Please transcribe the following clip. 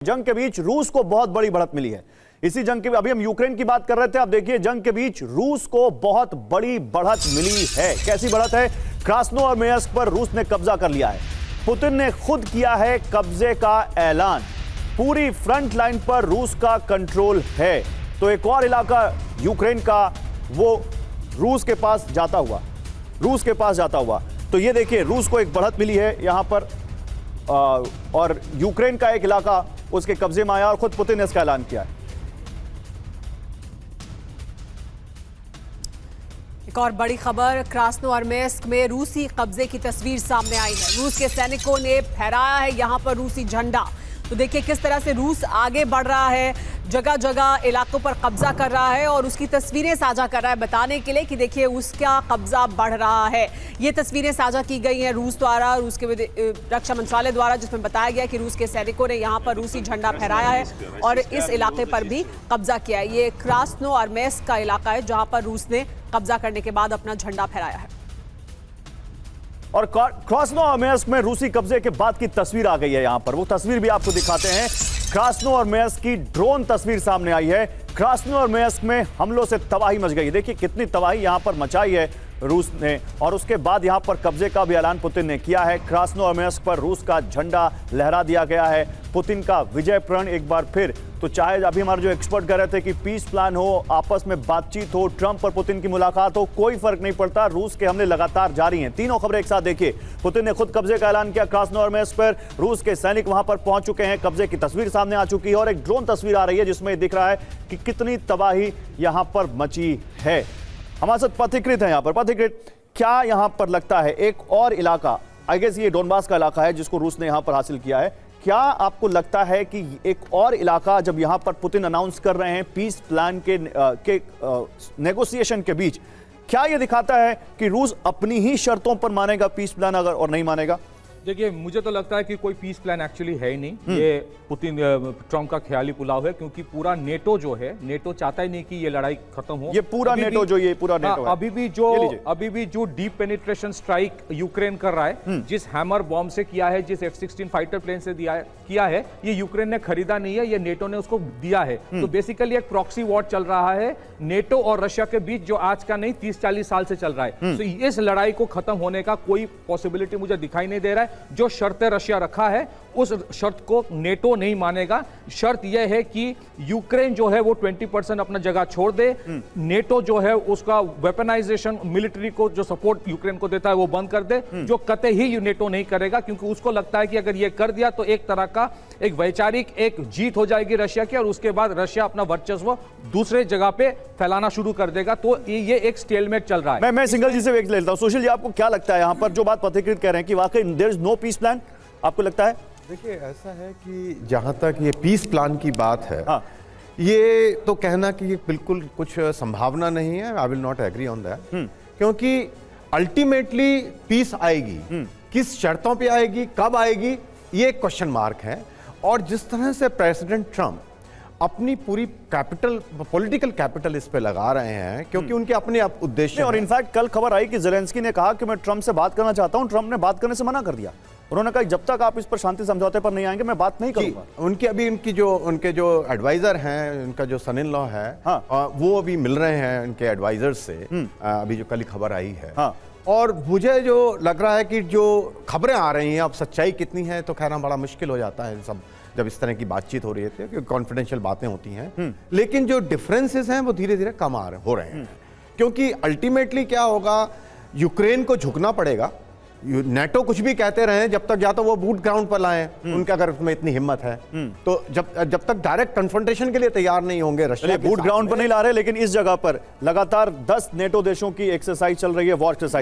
जंग के बीच रूस को बहुत बड़ी बढ़त मिली है। इसी जंग के अभी हम यूक्रेन की बात कर रहे थे। अब देखिए जंग के बीच रूस को बहुत बड़ी बढ़त मिली है। कैसी बढ़त है? क्रास्नोयार्स्क पर रूस ने कब्जा कर लिया है। पुतिन ने खुद किया है कब्जे का ऐलान। पूरी फ्रंट लाइन पर रूस का कंट्रोल है। तो एक और इलाका यूक्रेन का वो रूस के पास जाता हुआ तो ये देखिए रूस को एक बढ़त मिली है यहां पर और यूक्रेन का एक इलाका उसके कब्जे में आया और खुद पुतिन ने इसका ऐलान किया है। एक और बड़ी खबर, क्रास्नोयार्स्क में रूसी कब्जे की तस्वीर सामने आई है। रूस के सैनिकों ने फहराया है यहां पर रूसी झंडा। तो देखिए किस तरह से रूस आगे बढ़ रहा है, जगह जगह इलाकों पर कब्जा कर रहा है और उसकी तस्वीरें साझा कर रहा है बताने के लिए कि देखिए उसका कब्जा बढ़ रहा है। ये तस्वीरें साझा की गई हैं रूस द्वारा, रूस के रक्षा मंत्रालय द्वारा, जिसमें बताया गया कि रूस के सैनिकों ने यहाँ पर रूसी झंडा फहराया है और इस इलाके पर भी कब्जा किया है। ये क्रास्नोयार्स्क का इलाका है जहाँ पर रूस ने कब्जा करने के बाद अपना झंडा फहराया है। और क्रास्नोयार्स्क में रूसी कब्जे के बाद की तस्वीर आ गई है। यहां पर वो तस्वीर भी आपको दिखाते हैं। क्रास्नोयार्स्क की ड्रोन तस्वीर सामने आई है। क्रास्नोयार्स्क में हमलों से तबाही मच गई। देखिए कितनी तबाही यहां पर मचाई है रूस ने और उसके बाद यहां पर कब्जे का भी ऐलान पुतिन ने किया है। क्रास्नोयार्स्क पर रूस का झंडा लहरा दिया गया है। पुतिन का विजय प्रण एक बार फिर। तो चाहे अभी हमारे जो एक्सपर्ट कह रहे थे कि पीस प्लान हो, आपस में बातचीत हो, ट्रंप और पुतिन की मुलाकात हो, कोई फर्क नहीं पड़ता। रूस के हमले लगातार जारी हैं। तीनों खबरें एक साथ देखिए। पुतिन ने खुद कब्जे का ऐलान किया क्रास्नोयार्स्क पर। रूस के सैनिक वहां पर पहुंच चुके हैं। कब्जे की तस्वीर सामने आ चुकी है और एक ड्रोन तस्वीर आ रही है जिसमें दिख रहा है कि कितनी तबाही यहां पर मची है। हमारे साथ पथिकृत है यहां पर। पथिकृत, क्या यहां पर लगता है एक और इलाका, आई गेस ये डोनबास का इलाका है जिसको रूस ने यहां पर हासिल किया है, क्या आपको लगता है कि एक और इलाका जब यहां पर पुतिन अनाउंस कर रहे हैं पीस प्लान के नेगोशिएशन के बीच, क्या यह दिखाता है कि रूस अपनी ही शर्तों पर मानेगा पीस प्लान अगर और नहीं मानेगा? देखिए मुझे तो लगता है कि कोई पीस प्लान एक्चुअली है ही नहीं। ये पुतिन ट्रंप का ख्याली पुलाव है, क्योंकि पूरा नेटो जो है, नेटो चाहता ही नहीं कि ये लड़ाई खत्म हो। ये पूरा नेटो है। अभी भी जो डीप पेनिट्रेशन स्ट्राइक यूक्रेन कर रहा है, जिस हैमर बॉम्ब से किया है, जिस F-16 फाइटर प्लेन से किया है, ये यूक्रेन ने खरीदा नहीं है, ये नेटो ने उसको दिया है। तो बेसिकली एक प्रॉक्सी वॉर चल रहा है नेटो और रशिया के बीच, जो आज का नहीं 30-40 साल से चल रहा है। तो इस लड़ाई को खत्म होने का कोई पॉसिबिलिटी मुझे दिखाई नहीं दे रहा है। जो शर्तें रशिया रखा है उस शर्त को नेटो नहीं मानेगा। शर्त यह है कि यूक्रेन जो है वो 20% अपना जगह छोड़ दे। नेटो जो है उसका वेपनाइजेशन, मिलिट्री को जो सपोर्ट यूक्रेन को देता है वो बंद कर दे, जो कतई ही नेटो नहीं करेगा, क्योंकि उसको लगता है कि अगर ये कर दिया तो एक तरह का एक वैचारिक एक जीत हो जाएगी रशिया की और उसके बाद रशिया अपना वर्चस्व दूसरे जगह पे फैलाना शुरू कर देगा। तो ये एक स्टेलमेट चल रहा है। मैं सिंगल जी से देख लेता हूं। सुशील जी, आपको क्या लगता है यहां पर जो बात पथिकृत कह रहे हैं कि वाकई there is no peace plan, आपको लगता है? देखिए ऐसा है कि जहां तक ये पीस प्लान की बात है, हाँ। ये तो कहना कि ये बिल्कुल कुछ संभावना नहीं है। I will not agree on that, क्योंकि अल्टीमेटली पीस आएगी, किस शर्तों पे आएगी, कब आएगी, ये एक क्वेश्चन मार्क है। और जिस तरह से प्रेसिडेंट ट्रंप अपनी पूरी पॉलिटिकल कैपिटल इस पे लगा रहे हैं, क्योंकि उनके अपने उद्देश्य। और इनफैक्ट कल खबर आई कि ज़ेलेंस्की ने कहा कि मैं ट्रंप से बात करना चाहता हूं। ट्रंप ने बात करने से मना कर दिया। उन्होंने कहा जब तक आप इस पर शांति समझौते पर नहीं आएंगे मैं बात नहीं करूंगा। उनके जो एडवाइजर हैं, उनका जो सन इन लॉ है, हाँ। वो अभी मिल रहे हैं उनके एडवाइजर से। अभी जो कल खबर आई है, हाँ। और मुझे जो लग रहा है कि जो खबरें आ रही हैं, अब सच्चाई कितनी है तो कहना बड़ा मुश्किल हो जाता है सब, जब इस तरह की बातचीत हो रही है, क्योंकि कॉन्फिडेंशियल बातें होती हैं। लेकिन जो डिफरेंसेस हैं वो धीरे धीरे कम हो रहे हैं, क्योंकि अल्टीमेटली क्या होगा, यूक्रेन को झुकना पड़ेगा। नेटो कुछ भी कहते रहे जब तक या तो वो बूट ग्राउंड पर लाएं, उनका अगर उसमें इतनी हिम्मत है, तो जब तक डायरेक्ट कन्फ्रंटेशन के लिए तैयार नहीं होंगे रशिया, बूट ग्राउंड पर नहीं ला रहे, लेकिन इस जगह पर लगातार 10 नेटो देशों की एक्सरसाइज चल रही है, वॉर एक्सरसाइज।